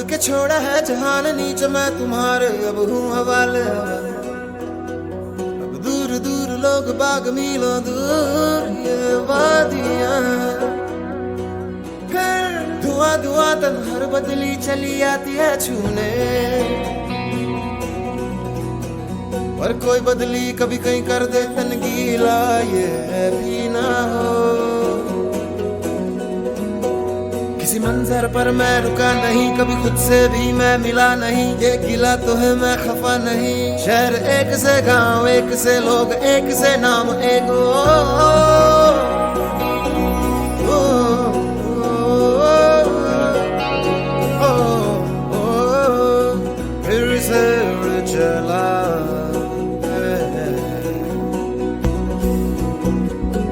के छोड़ा है जहान नीच मैं तुम्हारे अब हूँ हवाले। अब दूर दूर लोग बाग मीलों दूर ये वादियां, धुआं धुआं तन्हर बदली चली आती है छूने, पर कोई बदली कभी कहीं कर दे तन गीला ये भी ना हो। किसी मंजर पर मैं रुका नहीं, कभी खुद से भी मैं मिला नहीं, ये गिला तो है मैं खफा नहीं। शहर एक से गांव एक से लोग एक से नाम एक फिर से चला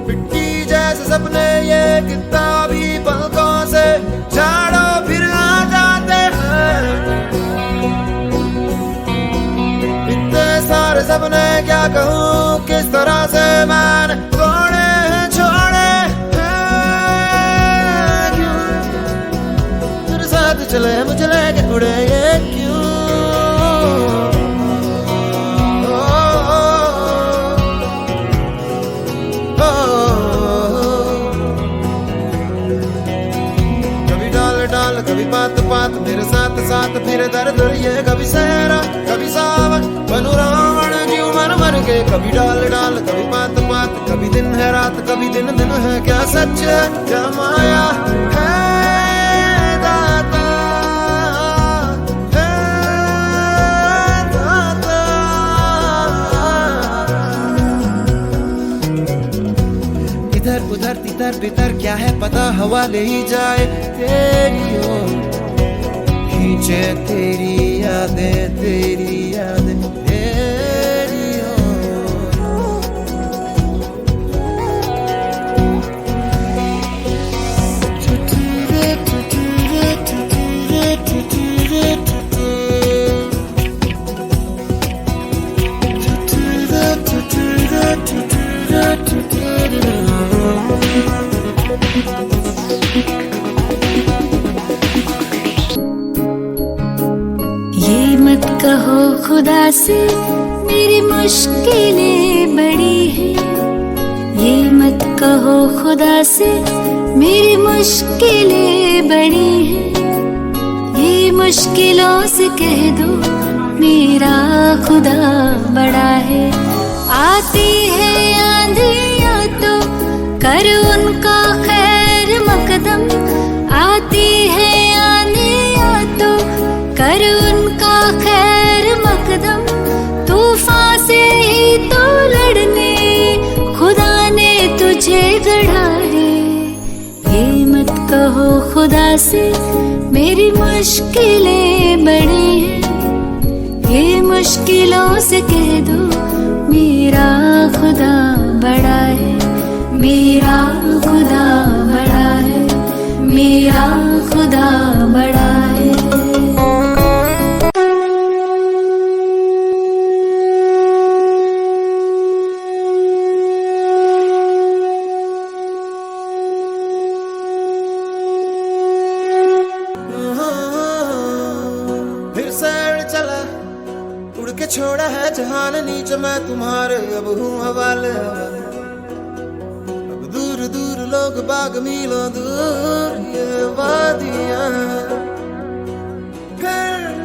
पिट्टी जैसे सपने ये किताबी पलकों से झाड़ो फिर आ जाते हैं। इतने सारे सपने क्या कहूँ किस तरह से मैंने तोड़े छोड़े हैं, क्यों तेरे साथ चले मुझे लेके उड़े ये क्यों। कभी बात बात मेरे साथ साथ फिर दर्द ये, कभी सहरा कभी सावन बनू रावण जीव मर मर के। कभी डाल डाल कभी बात बात, कभी दिन है रात कभी दिन दिन है, क्या सच है क्या माया है दाता है दाता। इधर उधर तितर बितर क्या है पता, हवा ले ही जाए तेरी ओर, खींचे तेरी यादें तेरी यादें तेरी ओर। कहो खुदा से मेरी मुश्किलें बड़ी हैं, ये मत कहो खुदा से मेरी मुश्किलें बड़ी हैं, ये मुश्किलों से कह दो मेरा खुदा बड़ा है। आती है आंधियाँ तो कर उनका खैर मकदम, आती है आंधियाँ तो कर उनका खैर मकदम, तूफान से ही तो लड़ने खुदा ने तुझे गढ़ा है। ये मत कहो खुदा से मेरी मुश्किलें बड़ी हैं, ये मुश्किलों से कह दो मेरा खुदा बड़ा है, मेरा खुदा बड़ा है, मेरा खुदा बड़ा है। उड़ के छोड़ा है जहान नीच मैं तुम्हारे अब हूँ हवाले। अब दूर दूर लोग बाग मीलों दूर ये वादियां,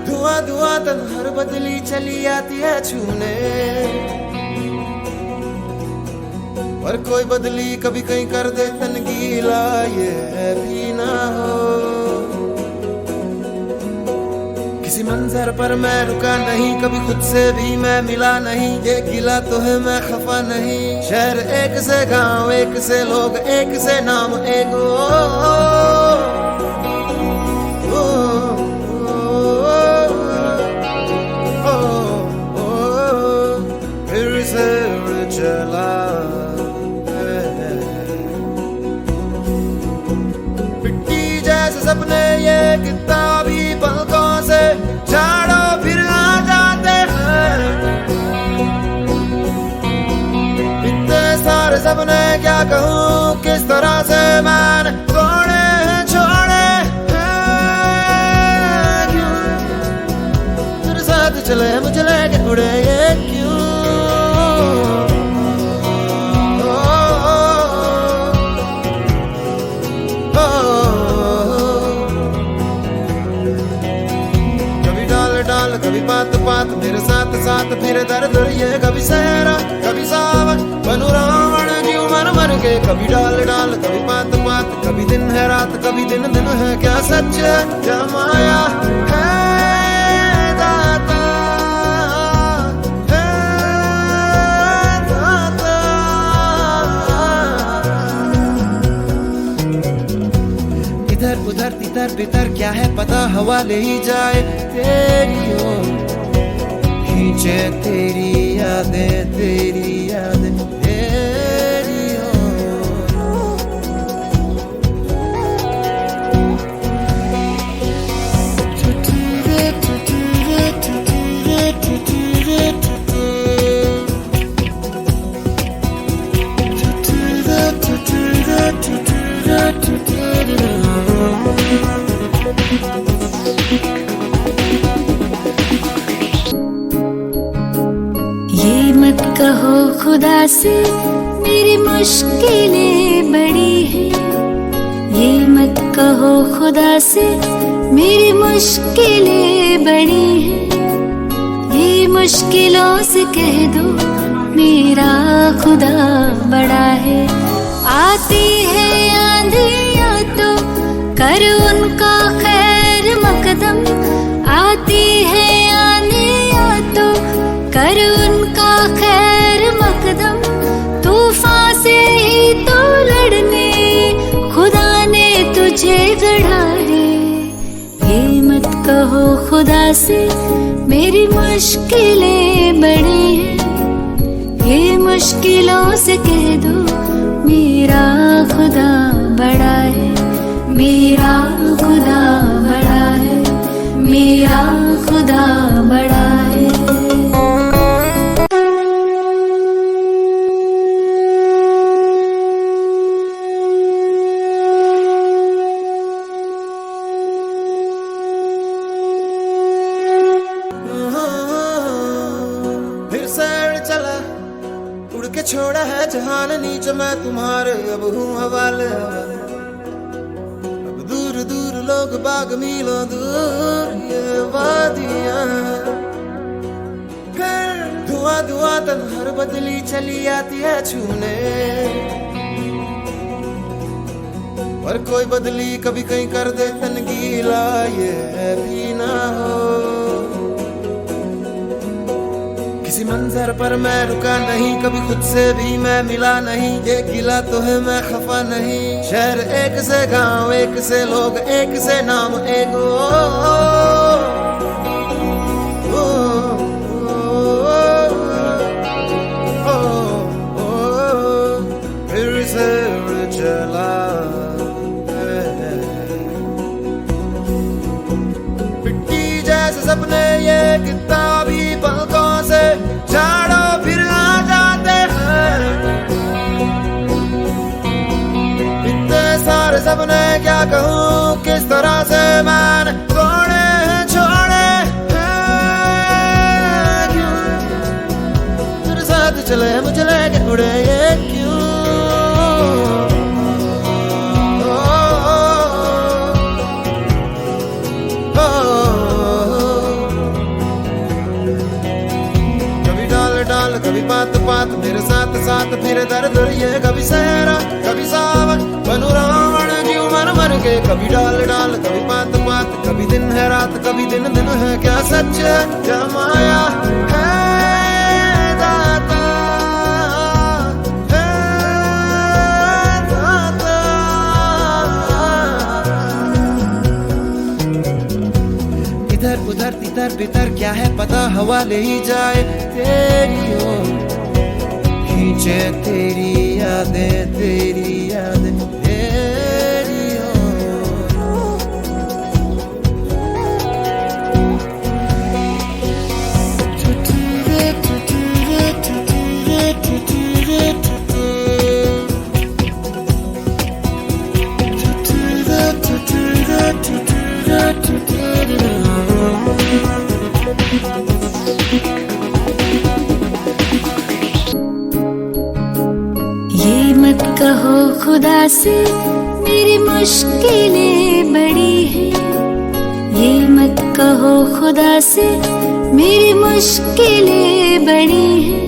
धुआं धुआं तन्हर बदली चली आती है छूने, पर कोई बदली कभी कहीं कर दे तन गीला ये भी ना हो। किसी मंजर पर मैं रुका नहीं, कभी खुद से भी मैं मिला नहीं, ये गिला तो है मैं खफा नहीं। शहर एक से गांव एक से लोग एक से नाम एक फिर से चला पिट्टी जैसे सपने ये किताबी पलकों से झाड़ो फिर आ जाते हैं। इतने सारे सपने क्या कहूँ किस तरह से मैंने तोड़े छोड़े हैं, क्यों साथ फिर दर्द ये कभी सहरा कभी सावन बनू रावण जीव मर मर के कभी डाल डाल कभी पात पात कभी दिन है रात कभी दिन दिन है क्या सच है क्या माया है दाता है दाता इधर उधर तितर बितर क्या है पता हवा ले ही जाए तेरी ओर खींचे तेरी यादें तेरी यादें तेरी ओर ये मत कहो खुदा से मेरी मुश्किलें बड़ी हैं, ये मत कहो खुदा से मेरी मुश्किलें बड़ी हैं, ये मुश्किलों से कह दो मेरा खुदा बड़ा है। आती है आंधियाँ तो कर उनका खैर मकदम, आती है आंधियाँ तो कर उनका खैर मकदम, तूफान से ही तो लड़ने खुदा ने तुझे गढ़ा है। ये मत कहो खुदा से मेरी मुश्किलें बड़ी हैं, ये मुश्किलों से कह दो मेरा खुदा बड़ा है, मेरा खुदा बड़ा है, मेरा खुदा बड़ा है। फिर सैर चला उड़ के छोड़ा है जहान नीचे मैं तुम्हारे अब हूँ हवाले हवाले। अब दूर दूर लोग बाग मीलों दूर ये वादियाँ, फिर धुआं धुआं तन्हार बदली चली आती है छूने, पर कोई बदली कभी कहीं कर दे तन गीला ये भी ना हो। किसी मंजर पर मैं रुका नहीं, कभी खुद से भी मैं मिला नहीं, ये गिला तो है मैं खफा नहीं। शहर एक से गांव एक से लोग एक से नाम एक फिर से उड़ चला मिट्टी जैसे सपने ये किताबी पलकों से झाड़ो फिर आ जाते हैं। इतने सारे सपने क्या कहूँ किस तरह से मैंने तोड़े हैं छोड़े हैं क्यों तेरे साथ चले मुझे लेके उड़े ये क्यों। कभी पात पात मेरे साथ साथ फिर दर्द ये कभी सहरा कभी सावन बनू रावण जीव मर मर के कभी डाल डाल कभी पात पात कभी दिन है रात कभी दिन दिन है क्या सच है क्या माया है दाता है दाता। इधर उधर तितर बितर क्या है पता हवा ले ही जाए तेरी ओर खींचे तेरी यादें तेरी यादें तेरी ओर। ये मत कहो खुदा से मेरी मुश्किलें बड़ी हैं, ये मत कहो खुदा से मेरी मुश्किलें बड़ी है,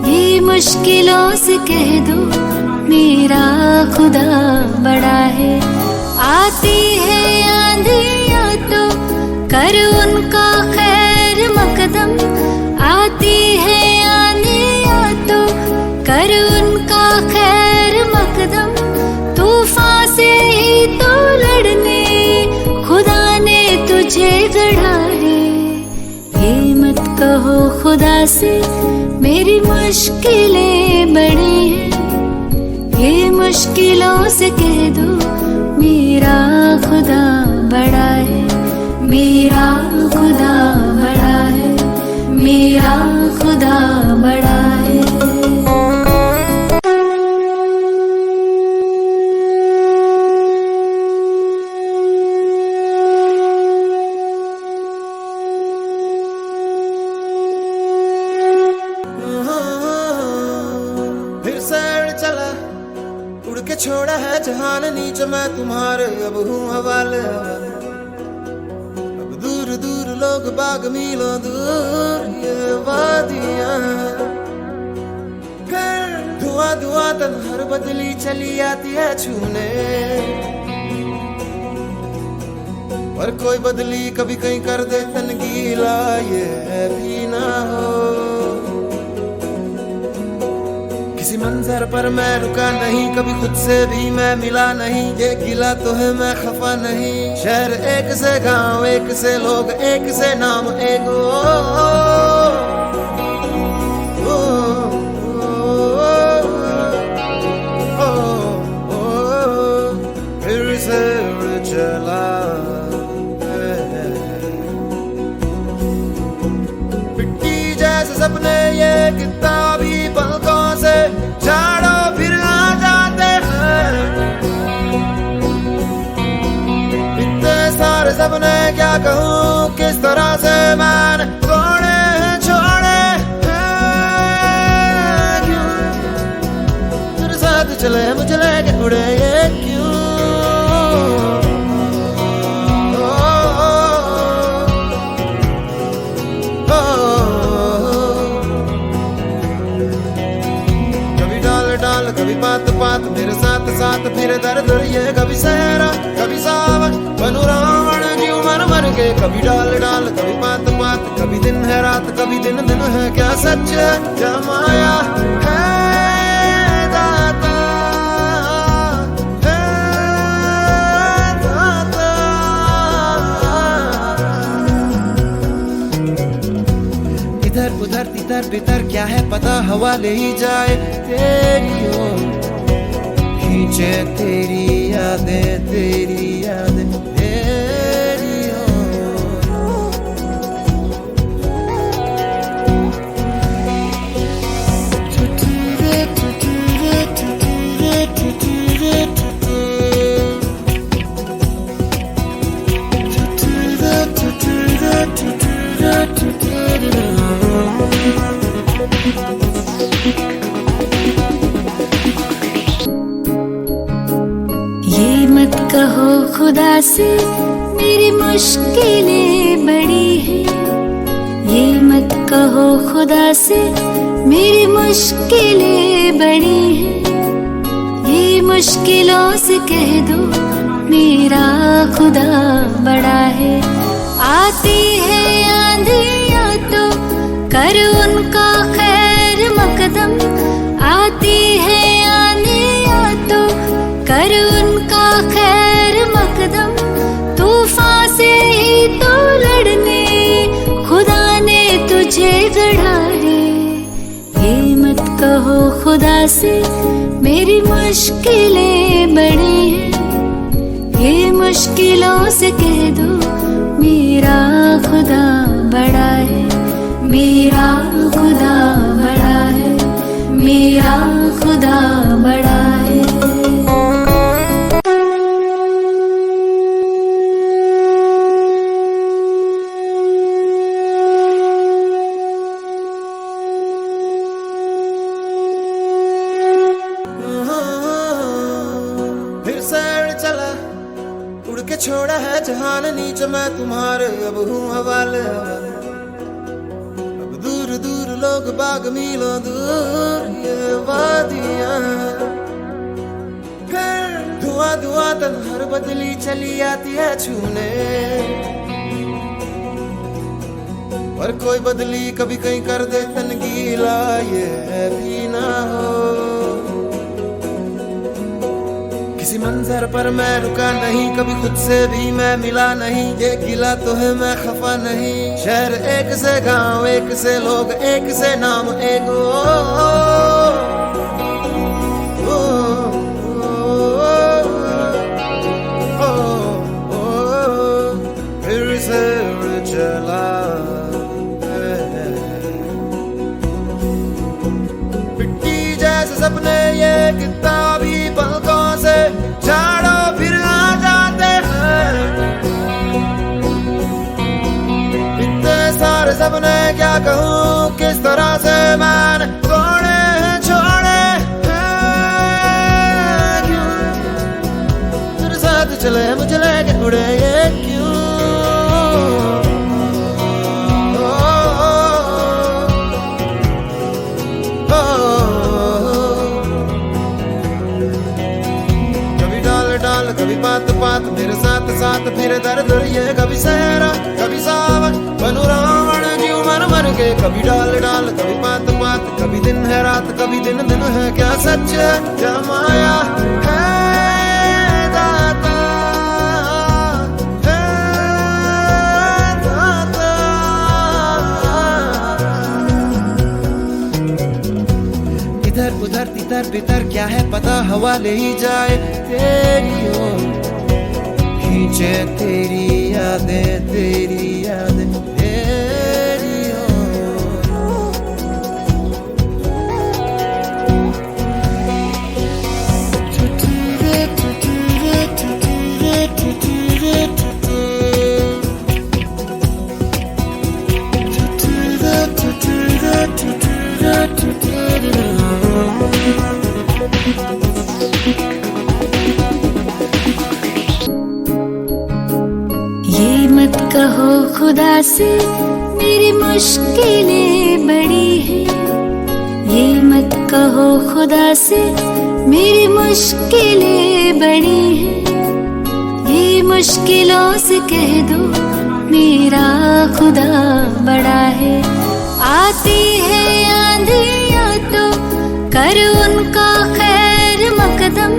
ये मुश्किलों से कह दो मेरा खुदा बड़ा है। आती है आंधियाँ तो कर उनका खैर मकदम, आती है आंधियाँ तो कर उनका खैर मकदम। तूफान से ही तो लड़ने खुदा ने तुझे गढ़ा है। ये मत कहो खुदा से मेरी मुश्किलें बड़ी हैं, ये मुश्किलों से कह दो मेरा खुदा बड़ा है। मेरा खुदा बड़ा है, मेरा खुदा बड़ा है। फिर सैर चला उड़ के छोड़ा है जहान नीचे, मैं तुम्हारे अब हूँ हवाले। अब दूर दूर लोग बाग मीलों दूर ये वादियाँ, फिर धुआं धुआं तन्हार बदली चली आती है छूने। पर कोई बदली कभी कहीं कर दे तन गीला, ये भी ना हो। किसी मंजर पर मैं रुका नहीं, कभी खुद से भी मैं मिला नहीं। ये गिला तो है मैं खफा नहीं, शहर एक से गांव एक से लोग एक से नाम एक। फिर से उड़ चला मिट्टी जैसे सपने, ये किताबी पलकों से झाड़ो फिर आ जाते हैं। इतने सारे सपने क्या कहूँ, किस तरह से मैंने तोड़े हैं छोड़े हैं। क्यों तेरे साथ चले मुझे लेके उड़े ये क्यों। कभी बात बात मेरे साथ साथ फिर दर्द ये, कभी सहरा कभी सावन बनू रावण जीव मर मर के। कभी डाल डाल कभी बात बात, कभी दिन है रात कभी दिन दिन है। क्या सच है क्या माया है दाता, है दाता। इधर उधर तिधर बिधर क्या है पता, हवा ले ही जाए तेरी ओर। खींचे तेरी यादें तेरी यादें तेरी ओर। ये मत कहो खुदा से मेरी मुश्किलें बड़ी हैं, ये मत कहो खुदा से मेरी मुश्किलें बड़ी हैं। ये मुश्किलों से कह दो मेरा खुदा बड़ा है। आती है आंधियाँ तो कर उनका खैर मकदम, आती है आंधियाँ तो कर उनका खैर मकदम। तूफान से ही तो लड़ने खुदा ने तुझे गढ़ा है। ये मत कहो खुदा से मेरी मुश्किलें बड़ी हैं, ये मुश्किलों से कह दो मेरा खुदा बड़ा है। मेरा खुदा बड़ा है, मेरा खुदा बड़ा है। फिर सैर चला उड़ के छोड़ा है जहान नीचे, मैं तुम्हारे अब हूँ हवाले। अब दूर दूर लोग बाग मीलों दूर ये वादियां, धुआं धुआं तन हर बदली चली आती है छूने, पर कोई बदली कभी कहीं कर दे तन गीला ये भी ना हो। किसी मंजर पर मैं रुका नहीं, कभी खुद से भी मैं मिला नहीं, ये गिला तो है मैं खफा नहीं। शहर एक से गांव एक से लोग एक से नाम एक फिर से उड़ चला मिट्टी जैसे सपने ये किताबी पलकों से झाड़ो फिर आ जाते हैं। इतने सारे सपने क्या कहूँ किस तरह से मैंने तोड़े हैं छोड़े हैं, क्यों तेरे साथ चले मुझे लेके उड़े ये क्यों। कभी बात बात मेरे साथ साथ फिर दर्द ये कभी सहरा कभी सावन बनू रावण जी मर मर के, कभी डाल डाल कभी बात बात, कभी दिन है रात कभी दिन दिन है, क्या सच है क्या माया है दाता है दाता। इधर उधर तितर बितर क्या है पता, हवा ले ही जाए तेरी ओर, खींचे तेरी यादें तेरी यादें तेरी ओर। ये मत कहो खुदा से मेरी मुश्किलें बड़ी हैं, ये मत कहो खुदा से मेरी मुश्किलें बड़ी हैं, ये मुश्किलों से कह दो मेरा खुदा बड़ा है। आती है आंधियाँ तो कर उनका खैर मकदम,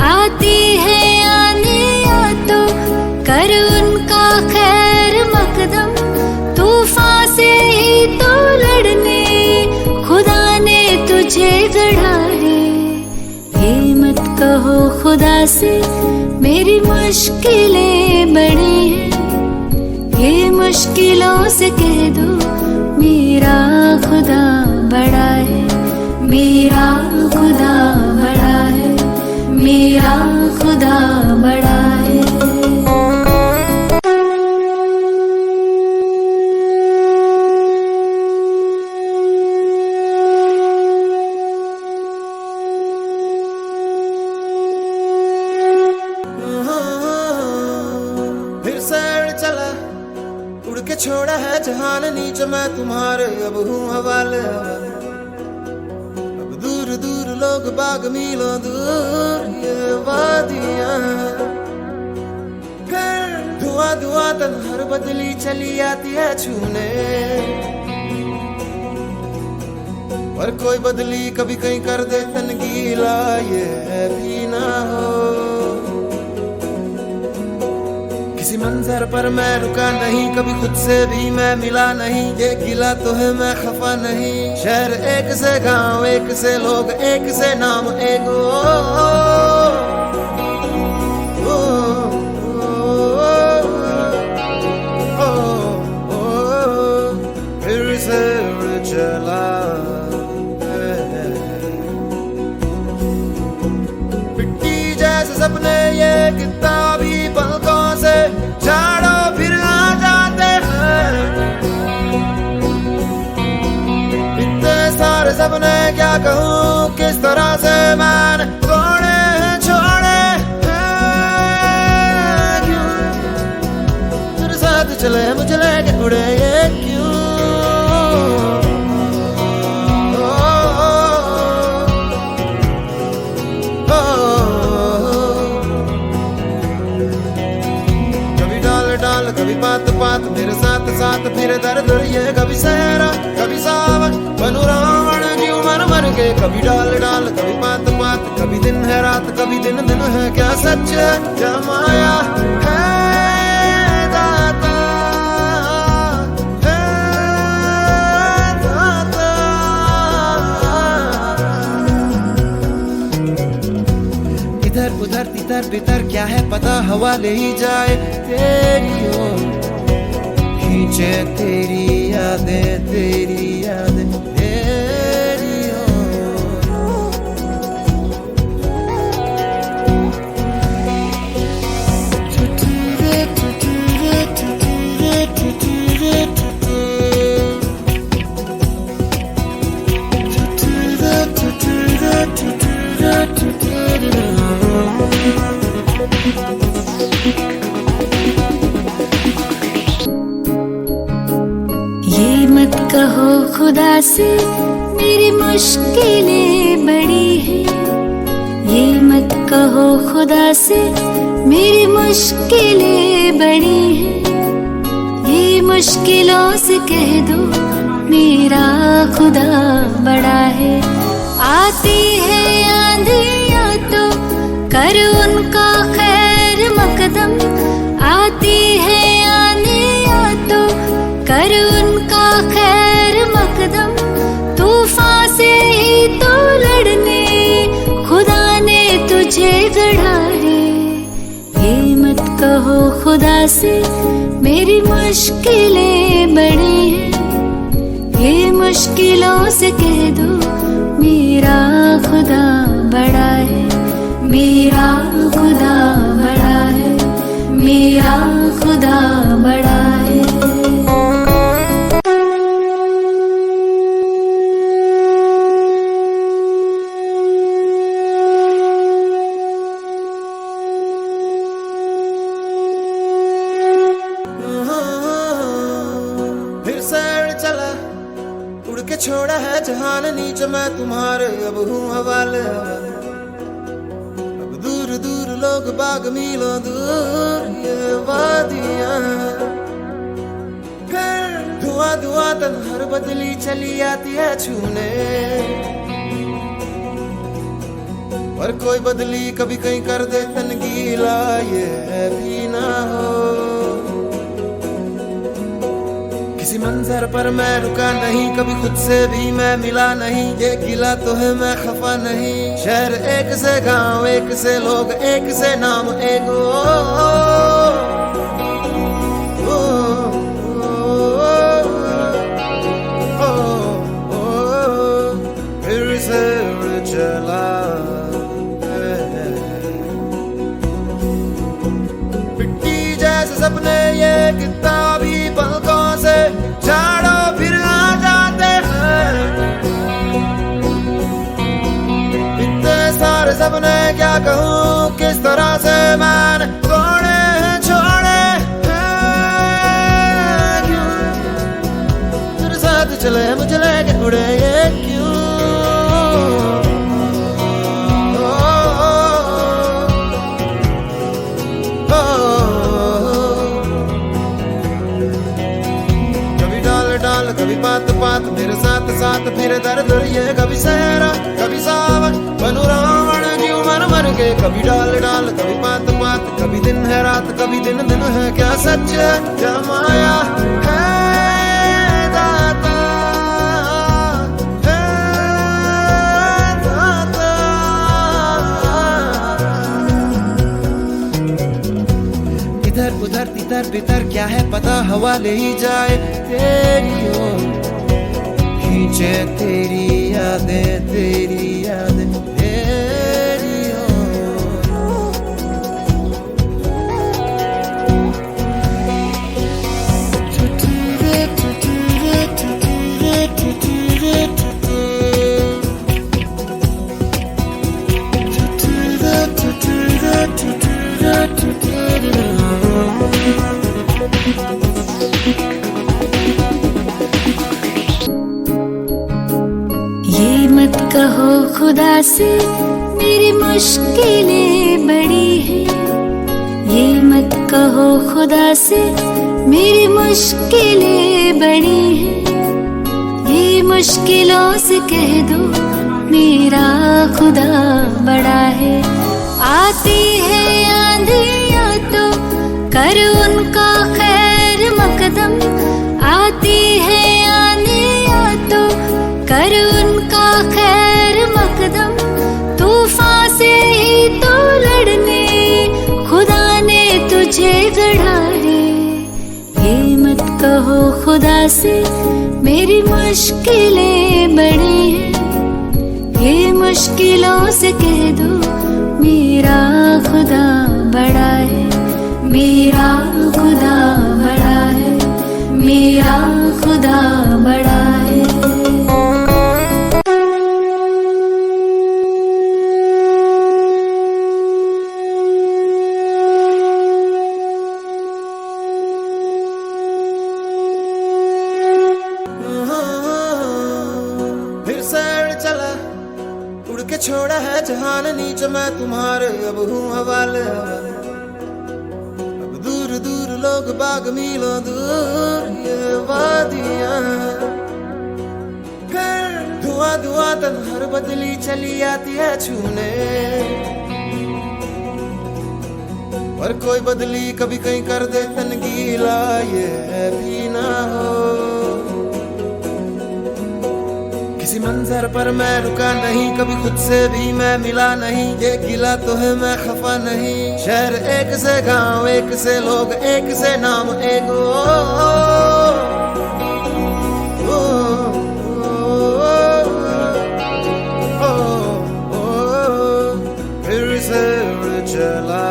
आती है आंधियाँ तो कर उनका खैर मकदम, तूफान से ही तो लड़ने खुदा ने तुझे गढ़ा है। ये मत कहो खुदा से मेरी मुश्किलें बड़ी हैं, ये मुश्किलों से कह दो मेरा खुदा बड़ा है, मेरा खुदा बड़ा है, मेरा खुदा बड़ा है। फिर सैर चला उड़ के छोड़ा है जहान नीचे मैं तुम्हारे अब हूँ हवाले, अब दूर दूर लोग बाग मीलों दूर ये वादियां, धुआं धुआं तन हर बदली चली आती है छूने, पर कोई बदली कभी कहीं कर दे तन गीला ये भी ना हो। किसी मंजर पर मैं रुका नहीं, कभी खुद से भी मैं मिला नहीं, ये गिला तो है मैं खफा नहीं। शहर एक से गांव एक से लोग एक से नाम एक फिर से उड़ चला मिट्टी जैसे सपने ये किताबी पलकों से झाड़ो फिर आ जाते हैं। इतने सारे सपने क्या कहूँ किस तरह से मैंने तोड़े हैं छोड़े हैं, क्यों तेरे साथ चले मुझे लेके उड़े ये क्यों। डाल कभी पात पात मेरे साथ साथ फिर दर्द ये कभी सहरा कभी सावन बनू रावण जीव मर मर के कभी डाल डाल कभी पात पात कभी दिन है रात कभी दिन दिन है क्या सच है क्या माया है दाता है दाता इधर उधर तितर बितर क्या है पता हवा ले ही जाए तेरी ओर खींचे तेरी यादें तेरी यादें तेरी ये मत कहो खुदा से मेरी मुश्किलें बड़ी हैं। ये मत कहो खुदा से मेरी मुश्किलें बड़ी हैं। ये मुश्किलों से कह दो मेरा खुदा बड़ा है। आती है आंधियाँ तो कर उनका खैर मकदम। आती है आंधियाँ तो कर उनका खैर मकदम। तूफान से ही तो लड़ने खुदा ने तुझे गढ़ा है। ये मत कहो खुदा से मेरी मुश्किलें बड़ी हैं। ये मुश्किलों से कह दो मेरा खुदा बड़ा है। मेरा खुदा बड़ा है। मेरा खुदा बड़ा है। फिर सैर चला उड़ के छोड़ा है जहान नीचे मैं तुम्हारे अब हूँ हवाले। अब दूर दूर लोग बाग मीलों दूर ये वादियाँ कर धुआं धुआं तन्हर बदली चली आती है छूने। पर कोई बदली कभी कहीं कर दे तन गीला ये भी ना हो। किसी मंजर पर मैं रुका नहीं कभी खुद से भी मैं मिला नहीं। ये गिला तो है मैं खफा नहीं। शहर एक से गांव एक से लोग एक से नाम एक फिर से उड़ चला मिट्टी जैसे सपने ये किताबी पलकों से झाड़ो फिर आ जाते हैं। इतने सारे सपने क्या कहूँ किस तरह से मैंने तोड़े हैं छोड़े हैं क्यों तेरे साथ चले मुझे लेके उड़े ये क्यों। डाल कभी पात पात मेरे साथ साथ फिर दर्द ये कभी सहरा कभी सावन बनू रावण जीव मर मर के कभी डाल डाल कभी पात पात कभी दिन है रात कभी दिन दिन है क्या सच है क्या माया है दाता है दाता। इधर उधर तितर बितर क्या है पता हवा ले ही जाए तेरी ओर खींचे तेरी यादें तेरी यादें तेरी ये मत कहो खुदा से मेरी मुश्किलें बड़ी हैं। ये मत मत कहो खुदा से मेरी मुश्किलें बड़ी हैं, ये मुश्किलों से कह दो मेरा खुदा बड़ा है। आती है आंधियाँ तो कर उनका खैर मकदम, आती है आंधियाँ तो कर उनका खैर मकदम, तूफान से ही तो लड़ने खुदा ने तुझे गढ़ा है। ये मत कहो खुदा से मेरी मुश्किलें बड़ी हैं, ये मुश्किलों से कह दो मेरा खुदा बड़ा है, मेरा खुदा बड़ा है, मेरा खुदा बड़ा है। फिर सैर चला उड़ के छोड़ा है जहान नीचे, मैं तुम्हारे अब हूँ हवाले। अब दूर दूर लोग बाग मीलों दूर ये वादियाँ, धुआं धुआं तन्हार बदली चली आती है छूने, पर कोई बदली कभी कहीं कर दे तन गीला ये भी ना हो। किसी मंजर पर मैं रुका नहीं, कभी खुद से भी मैं मिला नहीं, ये गिला तो है मैं खफा नहीं। शहर एक से गांव एक से लोग एक से नाम एक फिर से चला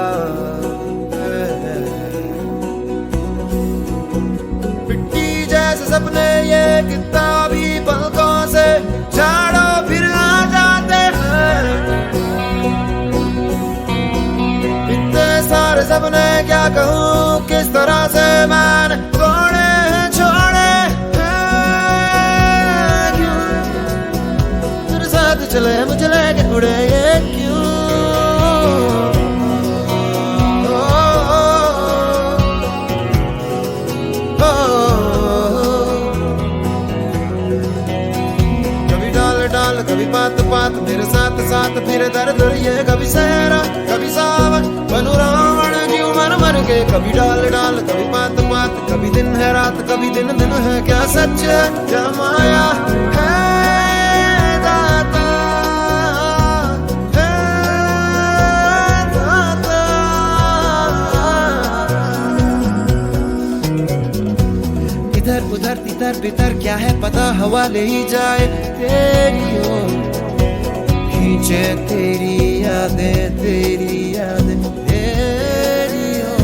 मिट्टी जैसे सपने ये किताबी पलकों से झाड़ो फिर आ जाते हैं। इतने सारे सपने क्या कहूँ किस तरह से मैंने तोड़े हैं छोड़े हैं, क्यों तेरे साथ चले मुझे लेके उड़े ये क्यों। कभी बात बात मेरे साथ साथ फिर दर्द ये कभी सहरा कभी सावन बनू रावण जीव मर मर के, कभी डाल डाल कभी बात बात, कभी दिन है रात कभी दिन दिन है, क्या सच है क्या माया है दाता, है दाता। इधर उधर तितर बितर क्या है पता, हवा ले ही जाए तेरी ओर, खींचे तेरी यादें तेरी यादें तेरी ओर।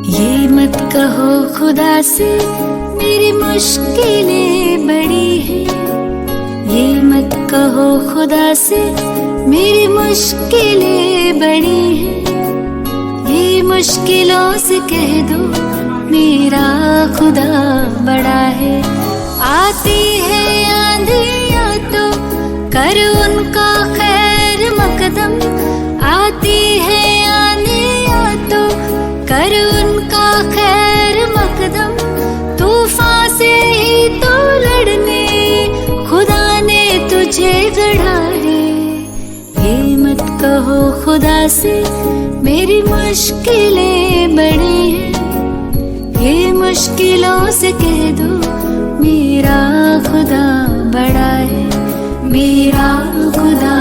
ये मत कहो खुदा से मेरी मुश्किलें बड़ी हैं, ये मत कहो खुदा से मेरी मुश्किलें बड़ी हैं, ये मुश्किलों से कह दो मेरा खुदा बड़ा है। आती है आंधियाँ तो कर उनका खैर मकदम, आती है आंधियाँ तो कर उनका खैर मकदम, तूफान से ही तो लड़ने खुदा ने तुझे गढ़ा है। ये मत कहो खुदा से मेरी मुश्किलें बड़ी हैं, ये मुश्किलों से कह दो मेरा खुदा बड़ा है, मेरा खुदा